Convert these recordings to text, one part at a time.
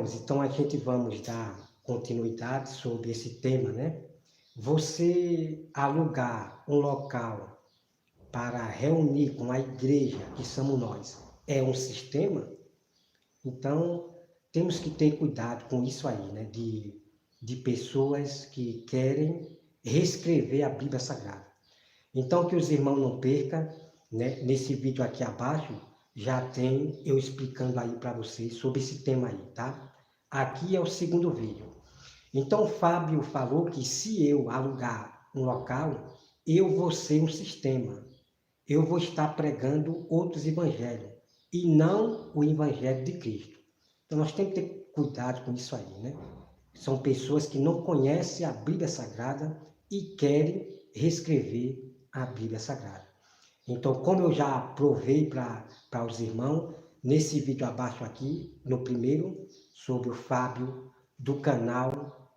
irmãos, então a gente vamos dar continuidade sobre esse tema, né? Você alugar um local para reunir com a igreja, que somos nós, é um sistema? Então, temos que ter cuidado com isso aí, né? De pessoas que querem reescrever a Bíblia Sagrada. Então, que os irmãos não percam, né? Nesse vídeo aqui abaixo, já tem eu explicando aí para vocês sobre esse tema aí, tá? Aqui é o segundo vídeo. Então, o Fábio falou que se eu alugar um local, eu vou ser um sistema. Eu vou estar pregando outros evangelhos e não o evangelho de Cristo. Então, nós temos que ter cuidado com isso aí, né? São pessoas que não conhecem a Bíblia Sagrada e querem reescrever a Bíblia Sagrada. Então, como eu já provei para os irmãos, nesse vídeo abaixo aqui, no primeiro, sobre o Fábio, do canal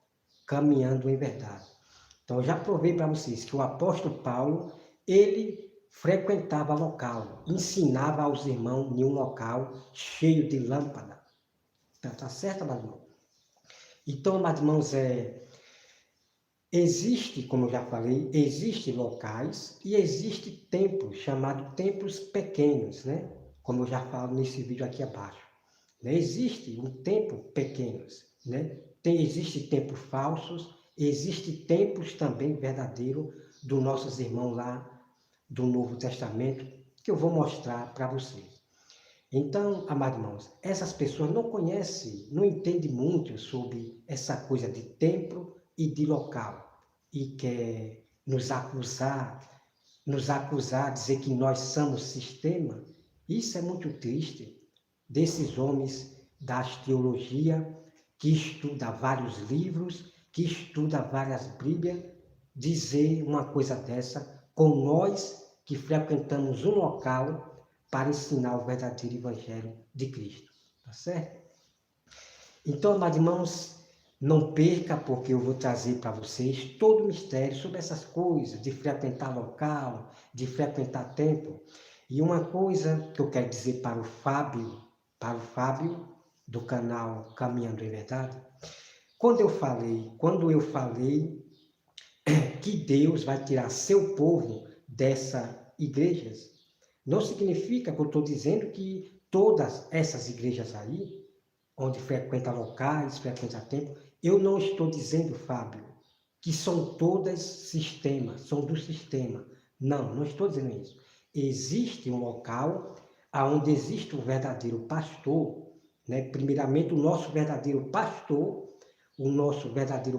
Caminhando em Verdade. Então, eu já provei para vocês que o apóstolo Paulo, ele frequentava local, ensinava aos irmãos em um local cheio de lâmpada. Tá certo, amados irmãos? Então, amados irmãos, existe, como eu já falei, existe locais e existe templos, chamados templos pequenos, né? Como eu já falo nesse vídeo aqui abaixo. Né? Existe um templo pequenos, né? Existe templos falsos, existe templos também verdadeiros dos nossos irmãos lá do Novo Testamento, que eu vou mostrar para vocês. Então, amados irmãos, essas pessoas não conhecem, não entendem muito sobre essa coisa de templo e de local e quer nos acusar, dizer que nós somos sistema. Isso é muito triste, desses homens das teologia que estuda vários livros, que estuda várias Bíblias, dizer uma coisa dessa com nós que frequentamos um local para ensinar o verdadeiro Evangelho de Cristo. Tá certo? Então, amados irmãos, não perca, porque eu vou trazer para vocês todo o mistério sobre essas coisas, de frequentar local, de frequentar templo. E uma coisa que eu quero dizer para o Fábio do canal Caminhando em Verdade, quando eu falei que Deus vai tirar seu povo dessas igrejas, não significa que eu estou dizendo que todas essas igrejas aí, onde frequenta locais, frequenta templo, eu não estou dizendo, Fábio, que são todas sistemas, são do sistema. Não, não estou dizendo isso. Existe um local onde existe um verdadeiro pastor, né? Primeiramente, o nosso verdadeiro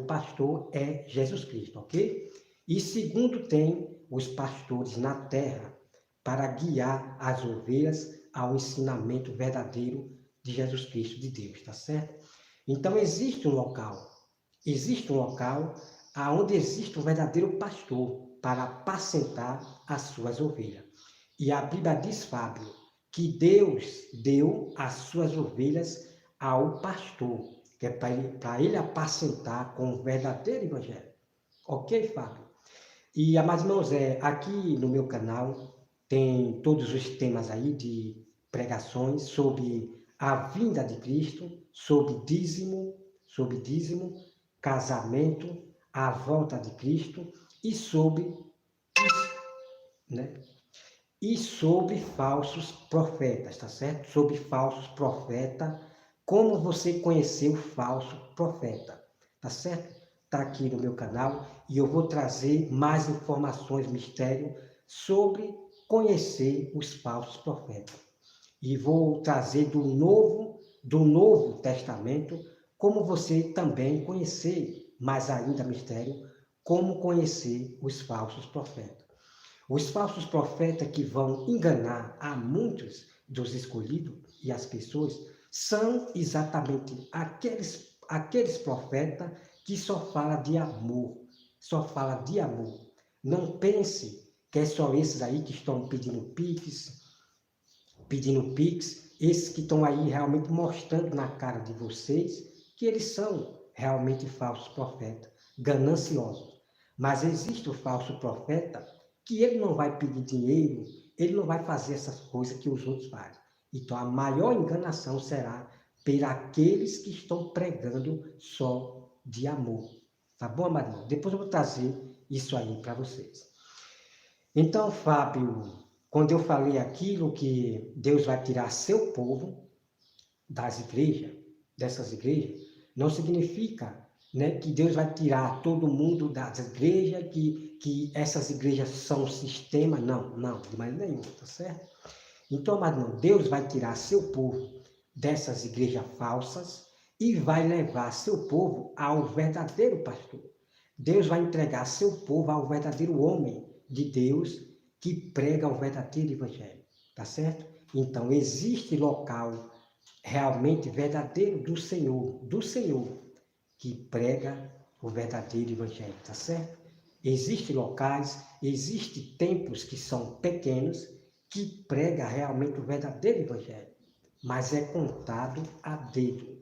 pastor é Jesus Cristo, ok? E segundo, tem os pastores na terra para guiar as ovelhas ao ensinamento verdadeiro de Jesus Cristo, de Deus, tá certo? Então existe um local onde existe um verdadeiro pastor para apacentar as suas ovelhas. E a Bíblia diz, Fábio, que Deus deu as suas ovelhas ao pastor, que é para ele apacentar com o verdadeiro evangelho. Ok, Fábio? E, amados irmãos, aqui no meu canal tem todos os temas aí de pregações sobre a vinda de Cristo, sobre dízimo, casamento, a volta de Cristo e né? E sobre falsos profetas, tá certo? Sobre falsos profetas, como você conhecer o falso profeta, tá certo? Tá aqui no meu canal e eu vou trazer mais informações, mistério sobre conhecer os falsos profetas. E vou trazer do Novo Testamento, como você também conhecer, mais ainda mistério, como conhecer os falsos profetas. Os falsos profetas que vão enganar a muitos dos escolhidos e as pessoas são exatamente aqueles profetas que só falam de amor, Não pense que é só esses aí que estão pedindo pix, esses que estão aí realmente mostrando na cara de vocês que eles são realmente falsos profetas, gananciosos. Mas existe o falso profeta que ele não vai pedir dinheiro, ele não vai fazer essas coisas que os outros fazem. Então a maior enganação será por aqueles que estão pregando só de amor. Tá bom, amado irmão? Depois eu vou trazer isso aí para vocês. Então, Fábio, quando eu falei aquilo que Deus vai tirar seu povo das igrejas, dessas igrejas, não significa, né, que Deus vai tirar todo mundo das igrejas, que essas igrejas são um sistema. Não, de maneira nenhuma, tá certo? Então, amado irmão, Deus vai tirar seu povo dessas igrejas falsas e vai levar seu povo ao verdadeiro pastor. Deus vai entregar seu povo ao verdadeiro homem de Deus que prega o verdadeiro evangelho, tá certo? Então, existe local realmente verdadeiro do Senhor, que prega o verdadeiro evangelho, tá certo? Existem locais, existem templos que são pequenos, que prega realmente o verdadeiro evangelho, mas é contado a dedo.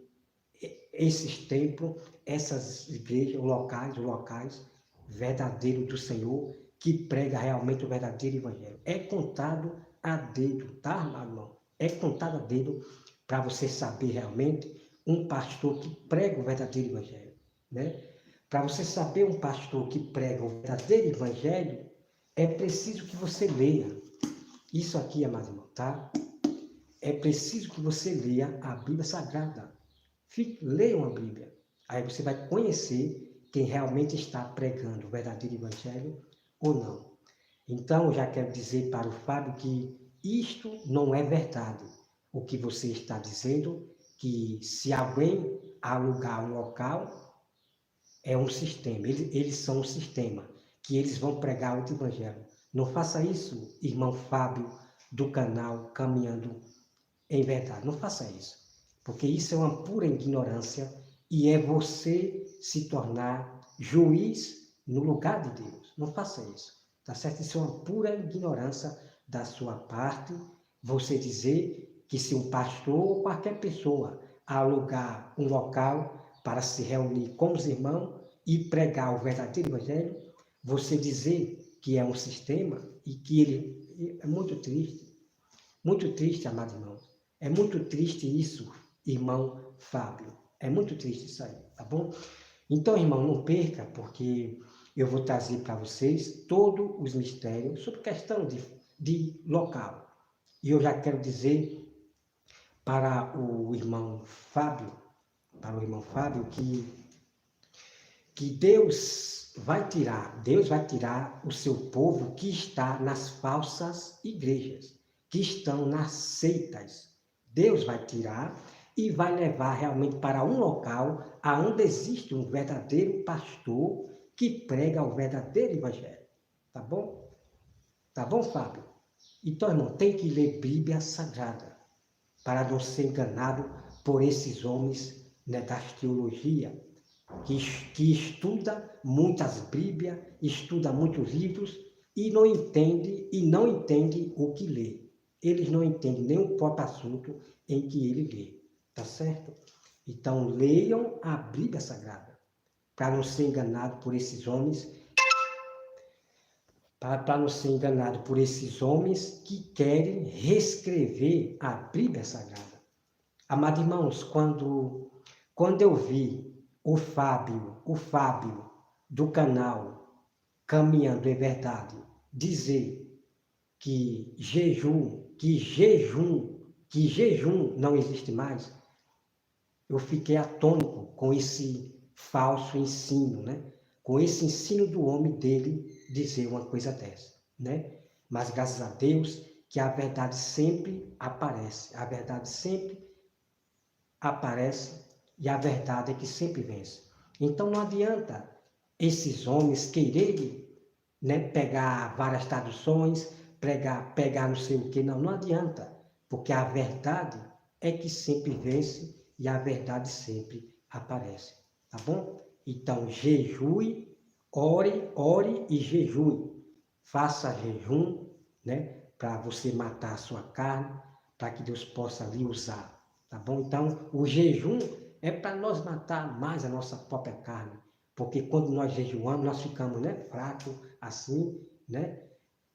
Esses templos, essas igrejas, os locais verdadeiros do Senhor, que prega realmente o verdadeiro evangelho. É contado a dedo, tá, irmão? É contado a dedo para você saber realmente um pastor que prega o verdadeiro evangelho, né? Para você saber um pastor que prega o verdadeiro evangelho, é preciso que você leia. Isso aqui, amado irmão, tá? É preciso que você leia a Bíblia Sagrada. Leia uma Bíblia. Aí você vai conhecer quem realmente está pregando o verdadeiro evangelho ou não. Então, eu já quero dizer para o Fábio que isto não é verdade. O que você está dizendo, que se alguém alugar um local, é um sistema. Eles são um sistema, que eles vão pregar outro evangelho. Não faça isso, irmão Fábio, do canal Caminhando em Verdade. Não faça isso, porque isso é uma pura ignorância e é você se tornar juiz no lugar de Deus. Não faça isso, tá certo? Isso é uma pura ignorância da sua parte, você dizer que se um pastor ou qualquer pessoa alugar um local para se reunir com os irmãos e pregar o verdadeiro evangelho, você dizer que é um sistema e que ele é muito triste, amados irmãos. É muito triste isso, irmão Fábio. É muito triste isso aí, tá bom? Então, irmão, não perca, porque eu vou trazer para vocês todos os mistérios sobre questão de local. E eu já quero dizer para o irmão Fábio, que Deus vai tirar o seu povo que está nas falsas igrejas, que estão nas seitas. Deus vai tirar e vai levar realmente para um local aonde existe um verdadeiro pastor que prega o verdadeiro evangelho. Tá bom? Tá bom, Fábio? Então, irmão, tem que ler Bíblia Sagrada para não ser enganado por esses homens, né, das teologias, que estuda muitas Bíblias, estuda muitos livros e não entende o que lê. Eles não entendem nem o próprio assunto em que ele lê, tá certo? Então, leiam a Bíblia Sagrada, para não ser enganado por esses homens, que querem reescrever a Bíblia Sagrada. Amados irmãos, quando eu vi o Fábio do canal Caminhando em Verdade dizer que jejum não existe mais, eu fiquei atônito com esse falso ensino, né? Com esse ensino do homem dele dizer uma coisa dessa, né? Mas graças a Deus que a verdade sempre aparece, e a verdade é que sempre vence. Então não adianta esses homens quererem, né, pegar várias traduções, pegar não sei o que, não adianta, porque a verdade é que sempre vence e a verdade sempre aparece, tá bom? Então jejue, ore e jejue, faça jejum, né, para você matar a sua carne, para que Deus possa lhe usar, tá bom? Então o jejum é para nós matar mais a nossa própria carne, porque quando nós jejuamos, nós ficamos, né, fracos, assim, né?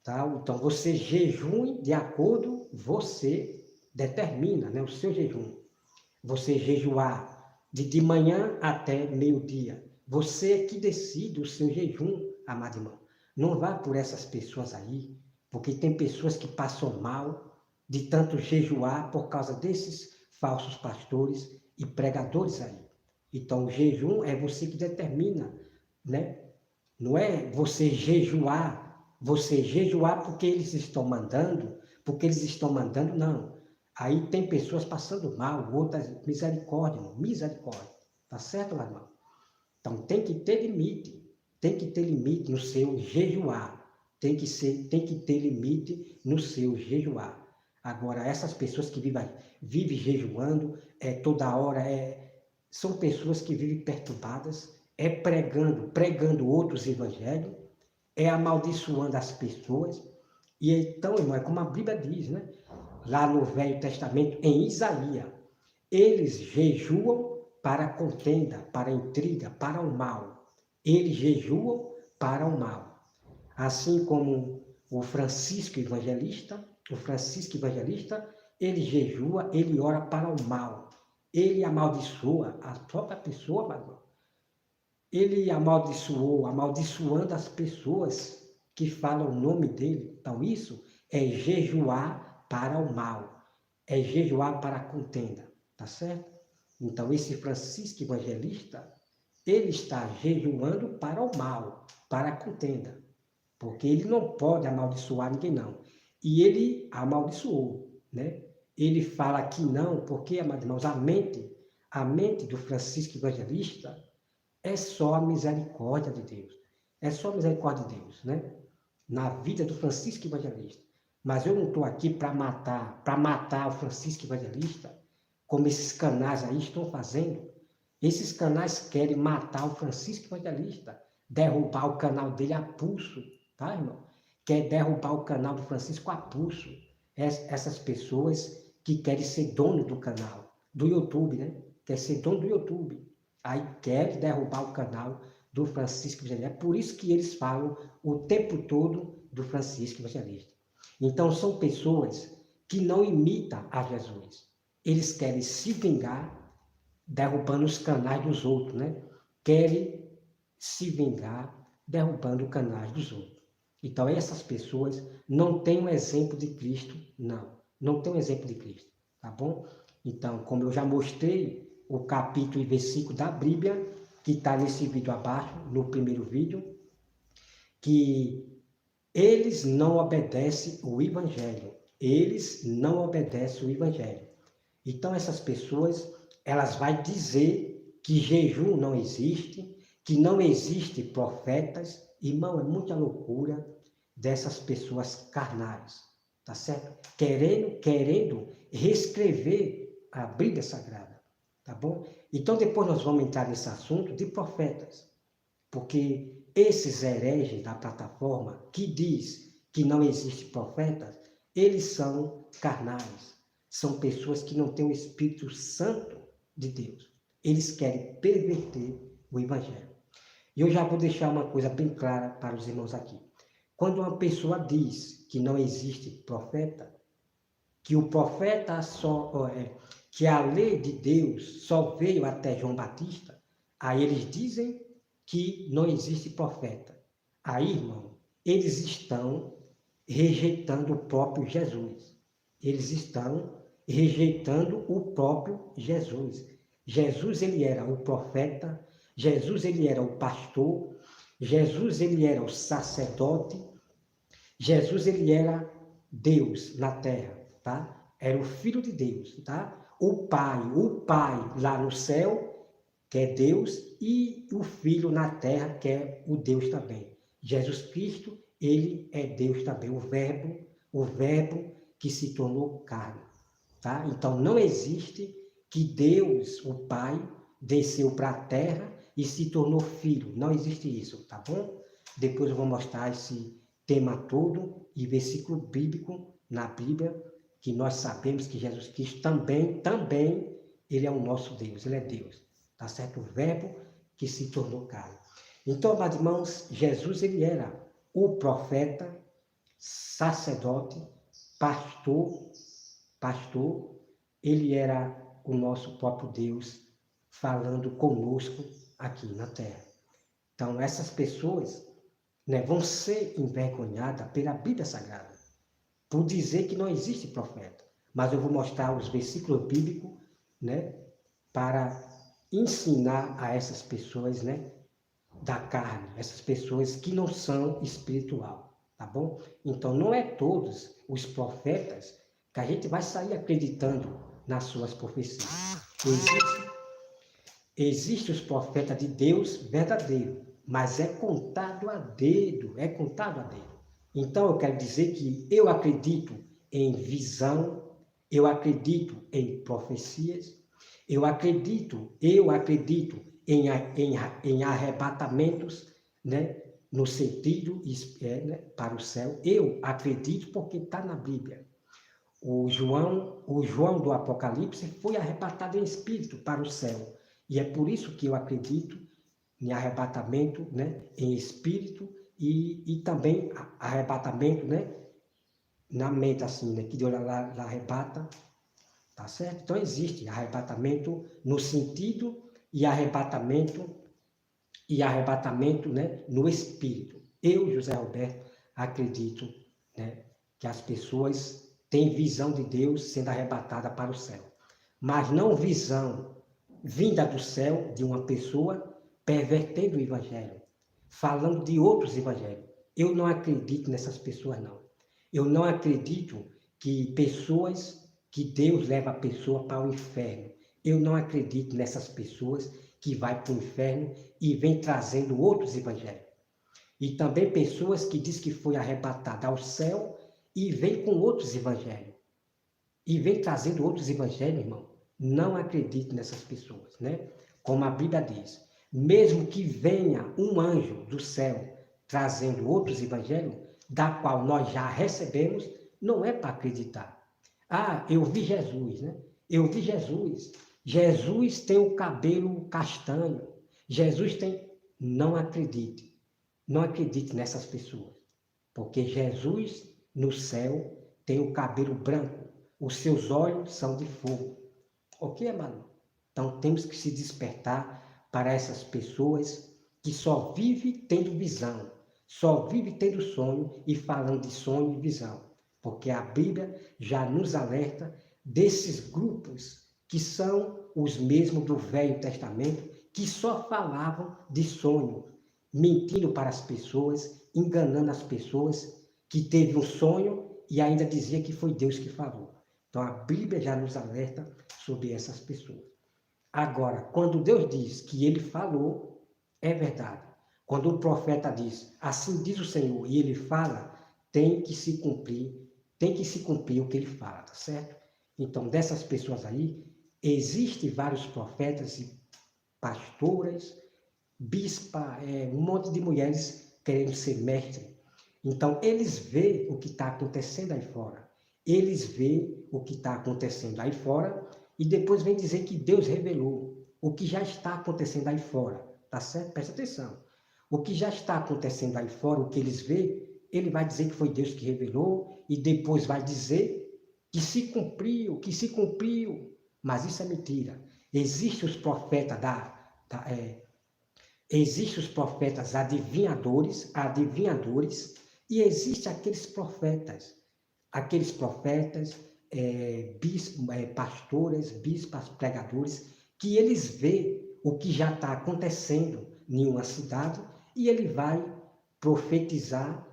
Tá? Então, você jejue de acordo, você determina, né, o seu jejum. Você jejuar de manhã até meio-dia. Você é que decide o seu jejum, amado irmão. Não vá por essas pessoas aí, porque tem pessoas que passam mal de tanto jejuar por causa desses falsos pastores e pregadores aí. Então, o jejum é você que determina, né? Não é você jejuar porque eles estão mandando, não. Aí tem pessoas passando mal, outras, misericórdia, irmão, misericórdia. Tá certo, meu irmão? Então tem que ter limite no seu jejuar. Tem que ter limite no seu jejuar. Agora, essas pessoas que vivem jejuando, toda hora, são pessoas que vivem perturbadas, pregando outros evangelhos, amaldiçoando as pessoas. E então, irmão, é como a Bíblia diz, né? Lá no Velho Testamento, em Isaías, eles jejuam para a contenda, para a intriga, para o mal. Eles jejuam para o mal. Assim como o Francisco Evangelista, ele jejua, ele ora para o mal. Ele amaldiçoa a própria pessoa, mas ele amaldiçoando as pessoas que falam o nome dele. Então, isso é jejuar para o mal, é jejuar para a contenda, tá certo? Então, esse Francisco Evangelista, ele está jejuando para o mal, para a contenda, porque ele não pode amaldiçoar ninguém, não. E ele amaldiçoou, né? Ele fala que não, porque, amados irmãos, a mente do Francisco Evangelista é só a misericórdia de Deus. É só a misericórdia de Deus, né? Na vida do Francisco Evangelista. Mas eu não estou aqui para matar o Francisco Evangelista, como esses canais aí estão fazendo. Esses canais querem matar o Francisco Evangelista, derrubar o canal dele a pulso, tá, irmão? Quer derrubar o canal do Francisco a pulso. Essas pessoas que querem ser dono do canal, do YouTube, né? Quer ser dono do YouTube. Aí quer derrubar o canal do Francisco Evangelista. É por isso que eles falam o tempo todo do Francisco Evangelista. Então são pessoas que não imitam a Jesus. Eles querem se vingar derrubando os canais dos outros, né? Querem se vingar derrubando os canais dos outros. Então essas pessoas não têm um exemplo de Cristo, não. Não tem um exemplo de Cristo, tá bom? Então, como eu já mostrei, o capítulo e versículo da Bíblia, que está nesse vídeo abaixo, no primeiro vídeo, que eles não obedecem o Evangelho. Eles não obedecem o Evangelho. Então, essas pessoas, elas vão dizer que jejum não existe, que não existe profetas. Irmão, é muita loucura dessas pessoas carnais, tá certo? Querendo reescrever a Bíblia Sagrada, tá bom? Então, depois nós vamos entrar nesse assunto de profetas, porque esses hereges da plataforma que diz que não existe profetas, eles são carnais, são pessoas que não têm o Espírito Santo de Deus. Eles querem perverter o Evangelho. E eu já vou deixar uma coisa bem clara para os irmãos aqui. Quando uma pessoa diz que não existe profeta, que o profeta que a lei de Deus só veio até João Batista, aí eles dizem que não existe profeta. Aí, irmão, eles estão rejeitando o próprio Jesus. Eles estão rejeitando o próprio Jesus. Jesus, ele era o profeta, Jesus, ele era o pastor, Jesus, ele era o sacerdote, Jesus, ele era Deus na terra, tá? Era o Filho de Deus, tá? O Pai lá no céu, que é Deus, e o Filho na terra, que é o Deus também. Jesus Cristo, ele é Deus também, o Verbo que se tornou carne, tá? Então não existe que Deus, o Pai, desceu para a terra e se tornou filho. Não existe isso, tá bom? Depois eu vou mostrar esse tema todo e versículo bíblico na Bíblia, que nós sabemos que Jesus Cristo também, ele é o nosso Deus, ele é Deus, tá certo? O Verbo que se tornou carne. Então, amados irmãos, Jesus, ele era o profeta, sacerdote, pastor, ele era o nosso próprio Deus falando conosco aqui na terra. Então, essas pessoas, né, vão ser envergonhadas pela Bíblia Sagrada, por dizer que não existe profeta. Mas eu vou mostrar os versículos bíblicos, né, para ensinar a essas pessoas, né, da carne, essas pessoas que não são espiritual, tá bom? Então, não é todos os profetas que a gente vai sair acreditando nas suas profecias. Existem os profetas de Deus verdadeiro, mas é contado a dedo, é contado a dedo. Então, eu quero dizer que eu acredito em visão, eu acredito em profecias, eu acredito em arrebatamentos, né, no sentido né, para o céu. Eu acredito porque está na Bíblia. O João do Apocalipse foi arrebatado em espírito para o céu. E é por isso que eu acredito em arrebatamento, né, em espírito e também arrebatamento, né, na mente, assim, né, que Deus lá arrebata, tá certo? Então existe arrebatamento no sentido e arrebatamento, né, no espírito. Eu, José Roberto, acredito, né, que as pessoas têm visão de Deus sendo arrebatada para o céu, mas não visão vinda do céu de uma pessoa pervertendo o evangelho, falando de outros evangelhos. Eu não acredito nessas pessoas, não. Eu não acredito que Deus leva a pessoa para o inferno. Eu não acredito nessas pessoas que vai para o inferno e vem trazendo outros evangelhos. E também pessoas que diz que foi arrebatada ao céu e vem com outros evangelhos. E vem trazendo outros evangelhos, irmão. Não acredito nessas pessoas, né? Como a Bíblia diz. Mesmo que venha um anjo do céu trazendo outros evangelhos, da qual nós já recebemos, não é para acreditar. Ah, eu vi Jesus, né? Eu vi Jesus. Jesus tem o cabelo castanho. Jesus tem... Não acredite. Não acredite nessas pessoas. Porque Jesus, no céu, tem o cabelo branco. Os seus olhos são de fogo. Ok, amado? Então, temos que se despertar para essas pessoas que só vivem tendo visão, só vivem tendo sonho e falando de sonho e visão. Porque a Bíblia já nos alerta desses grupos que são os mesmos do Velho Testamento, que só falavam de sonho, mentindo para as pessoas, enganando as pessoas, que teve um sonho e ainda dizia que foi Deus que falou. Então a Bíblia já nos alerta sobre essas pessoas. Agora, quando Deus diz que ele falou, é verdade. Quando o profeta diz, assim diz o Senhor, e ele fala, tem que se cumprir o que ele fala, tá certo? Então, dessas pessoas aí, existem vários profetas e pastoras, bispa, um monte de mulheres querendo ser mestre. Então, eles veem o que está acontecendo aí fora. Eles veem o que está acontecendo aí fora e depois vem dizer que Deus revelou o que já está acontecendo aí fora. Tá certo? Presta atenção. O que já está acontecendo aí fora, o que eles veem, ele vai dizer que foi Deus que revelou e depois vai dizer que se cumpriu. Mas isso é mentira. Existem os profetas existem os profetas adivinhadores, e existem aqueles profetas, pastores, bispas, pregadores, que eles veem o que já está acontecendo em uma cidade e ele vai profetizar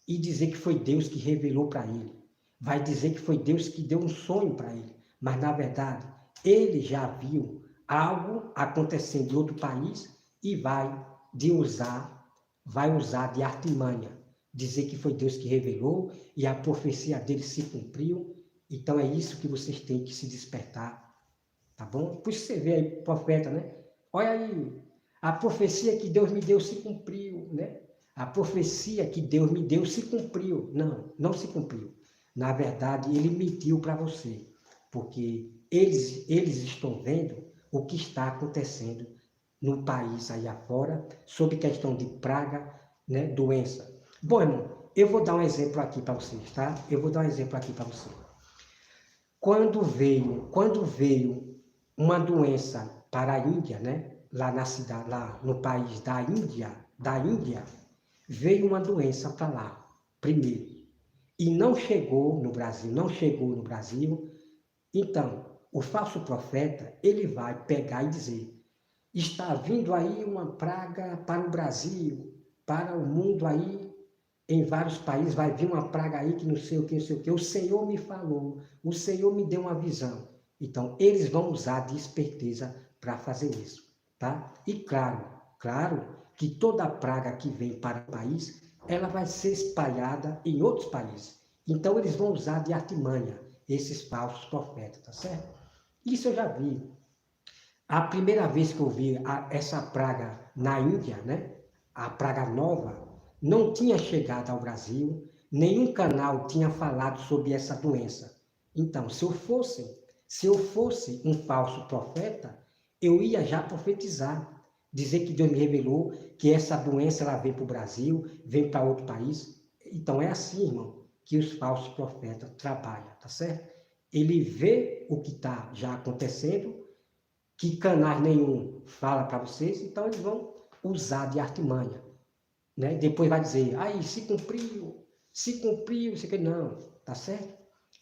e dizer que foi Deus que revelou para ele. Vai dizer que foi Deus que deu um sonho para ele. Mas, na verdade, ele já viu algo acontecendo em outro país e vai usar de artimanha. Dizer que foi Deus que revelou e a profecia dele se cumpriu. Então, é isso que vocês têm que se despertar. Tá bom? Por isso você vê aí, profeta, né? Olha aí, a profecia que Deus me deu se cumpriu, né? A profecia que Deus me deu se cumpriu. Não, não se cumpriu. Na verdade, ele mentiu para você, porque eles estão vendo o que está acontecendo no país aí afora, sobre questão de praga, né, doença. Bom, irmão, eu vou dar um exemplo aqui para vocês, tá? Eu vou dar um exemplo aqui para vocês. Quando veio uma doença para a Índia, né? Lá na cidade, lá no país da Índia, veio uma doença para lá, primeiro. E não chegou no Brasil, não chegou no Brasil. Então, o falso profeta, ele vai pegar e dizer, está vindo aí uma praga para o Brasil, para o mundo aí, em vários países vai vir uma praga aí que não sei o que, não sei o que. O Senhor me falou, o Senhor me deu uma visão. Então, eles vão usar de esperteza para fazer isso, tá? E claro que toda praga que vem para o país, ela vai ser espalhada em outros países. Então, eles vão usar de artimanha esses falsos profetas, tá certo? Isso eu já vi. A primeira vez que eu vi essa praga na Índia, né? A praga nova, não tinha chegado ao Brasil, nenhum canal tinha falado sobre essa doença. Então, se eu fosse um falso profeta, eu ia já profetizar, dizer que Deus me revelou que essa doença ela vem para o Brasil, vem para outro país. Então, é assim, irmão, que os falsos profetas trabalham, tá certo? Ele vê o que está já acontecendo, que canais nenhum fala para vocês, então eles vão usar de artimanha, né? Depois vai dizer, aí se cumpriu, se que não, tá certo?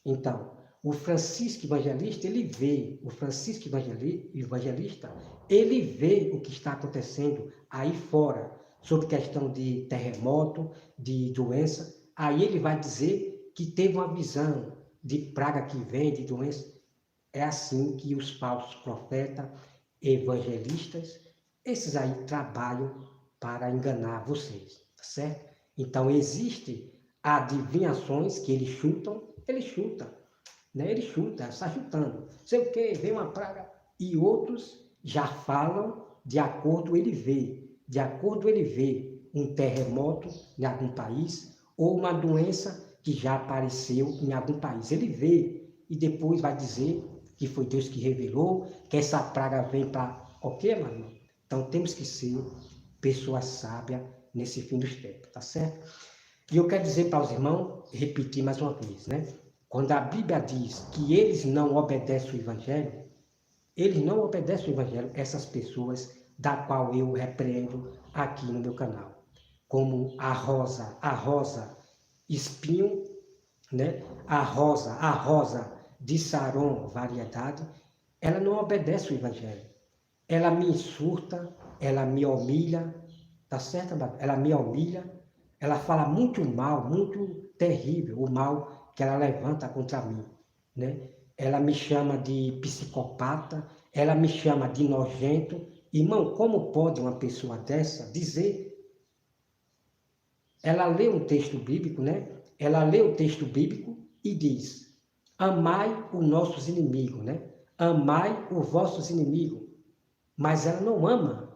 Então, o Francisco Evangelista, ele vê o que está acontecendo aí fora, sobre questão de terremoto, de doença, aí ele vai dizer que teve uma visão de praga que vem, de doença. É assim que os falsos profetas, evangelistas, esses aí trabalham para enganar vocês, tá certo? Então, existem adivinhações que eles chutam, né? Ele chuta, está chutando. Sei o quê, vem uma praga. E outros já falam de acordo ele vê um terremoto em algum país ou uma doença que já apareceu em algum país. Ele vê e depois vai dizer que foi Deus que revelou, que essa praga vem para... Ok, mano? Então temos que ser pessoas sábias nesse fim dos tempos, tá certo? E eu quero dizer para os irmãos, repetir mais uma vez, né? Quando a Bíblia diz que eles não obedecem o Evangelho, essas pessoas da qual eu repreendo aqui no meu canal. Como a rosa espinho, né? A rosa de Saron, variedade, ela não obedece o Evangelho. Ela me insulta, ela me humilha, tá certo? Ela me humilha, ela fala muito mal, muito terrível, o mal que ela levanta contra mim, né? Ela me chama de psicopata, ela me chama de nojento. Irmão, como pode uma pessoa dessa dizer? Ela lê um texto bíblico, né? Ela lê o texto bíblico e diz: amai os nossos inimigos, né? Amai os vossos inimigos. Mas ela não ama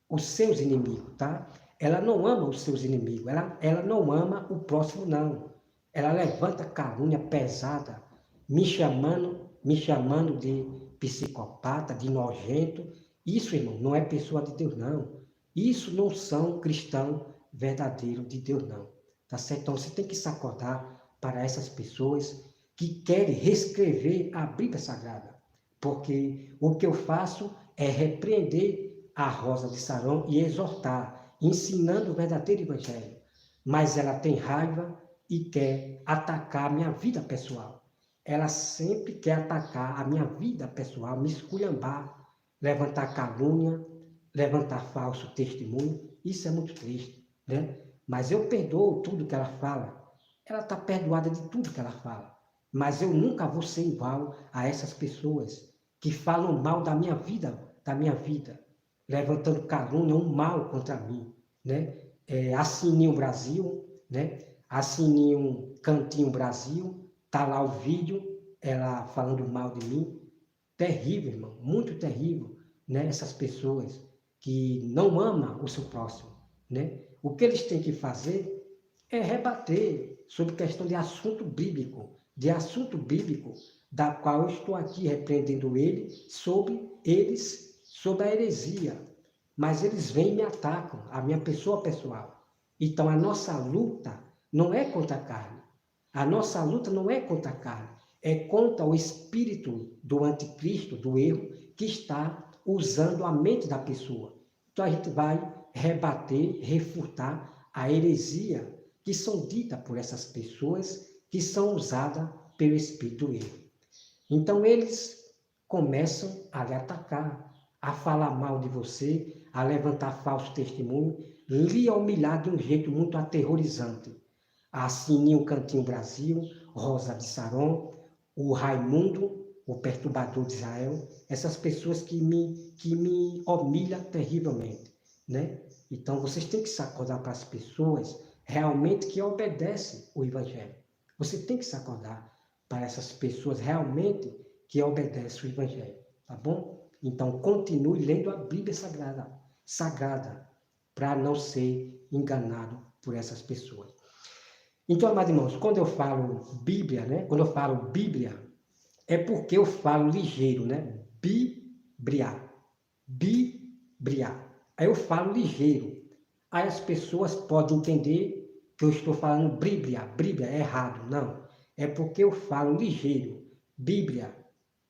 os seus inimigos, tá? Ela não ama os seus inimigos, ela não ama o próximo, não. Ela levanta calúnia pesada, me chamando de psicopata, de nojento. Isso, irmão, não é pessoa de Deus, não. Isso não são cristãos verdadeiros de Deus, não. Tá certo? Então você tem que se acordar para essas pessoas que querem reescrever a Bíblia Sagrada. Porque o que eu faço é repreender a rosa de Saron e exortar, ensinando o verdadeiro evangelho. Mas ela tem raiva e quer atacar a minha vida pessoal. Ela sempre quer atacar a minha vida pessoal, me esculhambar, levantar calúnia, levantar falso testemunho. Isso é muito triste, né? Mas eu perdoo tudo que ela fala. Ela está perdoada de tudo que ela fala. Mas eu nunca vou ser igual a essas pessoas que falam mal da minha vida, levantando calúnia, um mal contra mim, né? Assininho Brasil, né? Assininho Cantinho Brasil, tá lá o vídeo, ela falando mal de mim. Terrível, irmão, muito terrível, né? Essas pessoas que não amam o seu próximo, né? O que eles têm que fazer é rebater sobre questão de assunto bíblico, da qual eu estou aqui repreendendo sobre a heresia. Mas eles vêm e me atacam, a minha pessoa pessoal. Então a nossa luta não é contra a carne. A nossa luta não é contra a carne, é contra o espírito do anticristo, do erro, que está usando a mente da pessoa. Então a gente vai rebater, refutar a heresia que são ditas por essas pessoas que são usadas pelo espírito do erro. Então eles começam a lhe atacar, a falar mal de você, a levantar falso testemunho, lhe humilhar de um jeito muito aterrorizante. A Sininho Cantinho Brasil, Rosa de Saron, o Raimundo, o perturbador de Israel, essas pessoas que me humilham terrivelmente, né? Então vocês têm que se acordar para as pessoas realmente que obedecem o Evangelho. Você tem que se acordar para essas pessoas realmente que obedecem o Evangelho, tá bom? Então continue lendo a Bíblia Sagrada, para não ser enganado por essas pessoas. Então, amados irmãos, quando eu falo Bíblia, né? Quando eu falo Bíblia, é porque eu falo ligeiro, né? Bíblia. Aí eu falo ligeiro. Aí as pessoas podem entender que eu estou falando Bíblia é errado. Não. É porque eu falo ligeiro. Bíblia.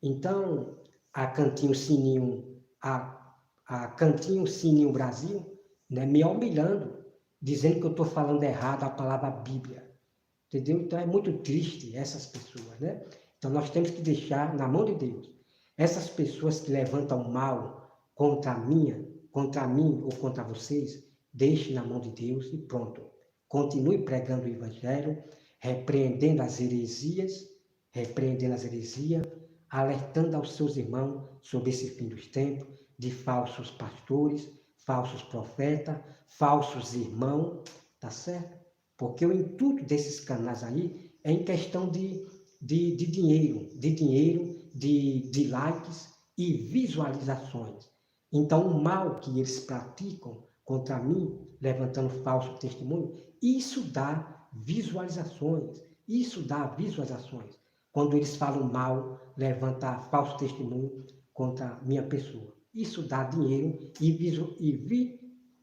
Então, a Cantinho Sininho, a Cantinho Sininho Brasil, né, me humilhando, dizendo que eu estou falando errado a palavra Bíblia. Entendeu? Então é muito triste essas pessoas, né? Então nós temos que deixar na mão de Deus. Essas pessoas que levantam mal contra mim ou contra vocês, deixe na mão de Deus e pronto. Continue pregando o Evangelho, repreendendo as heresias, alertando aos seus irmãos sobre esse fim dos tempos, de falsos pastores, falsos profetas, falsos irmãos, tá certo? Porque o intuito desses canais aí é em questão de dinheiro, de likes e visualizações. Então, o mal que eles praticam contra mim, levantando falso testemunho, isso dá visualizações. Quando eles falam mal, levantam falso testemunho contra minha pessoa. Isso dá dinheiro e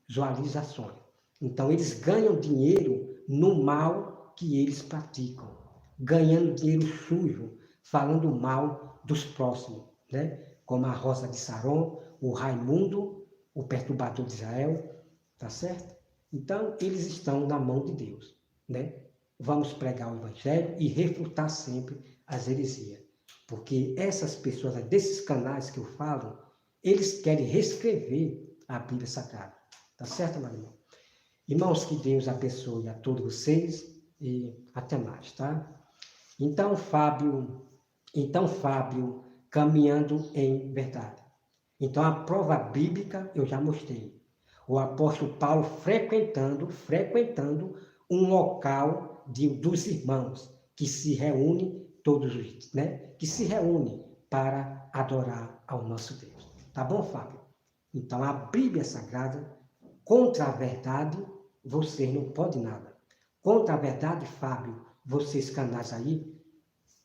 visualizações. Então, eles ganham dinheiro no mal que eles praticam, ganhando dinheiro sujo, falando mal dos próximos, né? Como a Rosa de Saron, o Raimundo, o perturbador de Israel, tá certo? Então, eles estão na mão de Deus, né? Vamos pregar o Evangelho e refutar sempre as heresias, porque essas pessoas, desses canais que eu falo, eles querem reescrever a Bíblia Sagrada, tá certo, meu irmão? Irmãos, que Deus abençoe a todos vocês e até mais, tá? Então, Fábio, caminhando em verdade. Então, a prova bíblica eu já mostrei. O apóstolo Paulo frequentando um local dos irmãos que se reúne todos os dias, né? Que se reúne para adorar ao nosso Deus. Tá bom, Fábio? Então, a Bíblia Sagrada, contra a verdade, vocês não podem nada. Contra a verdade, Fábio, vocês canais aí,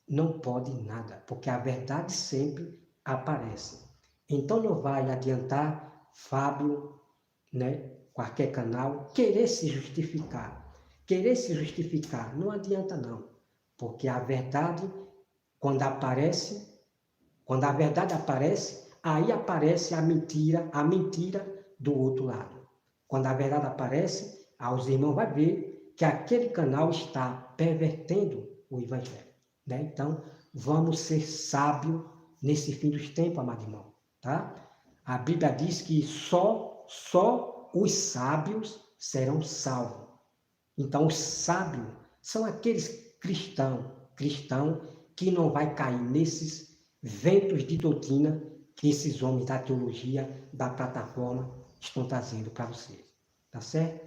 não podem nada, porque a verdade sempre aparece. Então não vai adiantar Fábio, né, qualquer canal, querer se justificar. Não adianta não, porque a verdade, quando a verdade aparece, aí aparece a mentira do outro lado. Quando a verdade aparece, os irmãos vão ver que aquele canal está pervertendo o Evangelho, né? Então, vamos ser sábios nesse fim dos tempos, amado irmão, tá? A Bíblia diz que só os sábios serão salvos. Então, os sábios são aqueles cristãos que não vai cair nesses ventos de doutrina que esses homens da teologia, da plataforma, estão trazendo para vocês. Tá certo?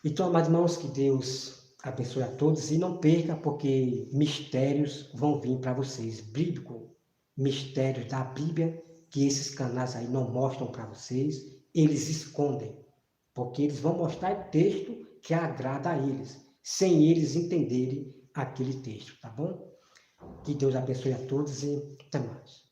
Então, amados irmãos, que Deus abençoe a todos e não perca, porque mistérios vão vir para vocês, bíblico, mistérios da Bíblia, que esses canais aí não mostram para vocês, eles escondem, porque eles vão mostrar texto que agrada a eles, sem eles entenderem aquele texto, tá bom? Que Deus abençoe a todos e até mais.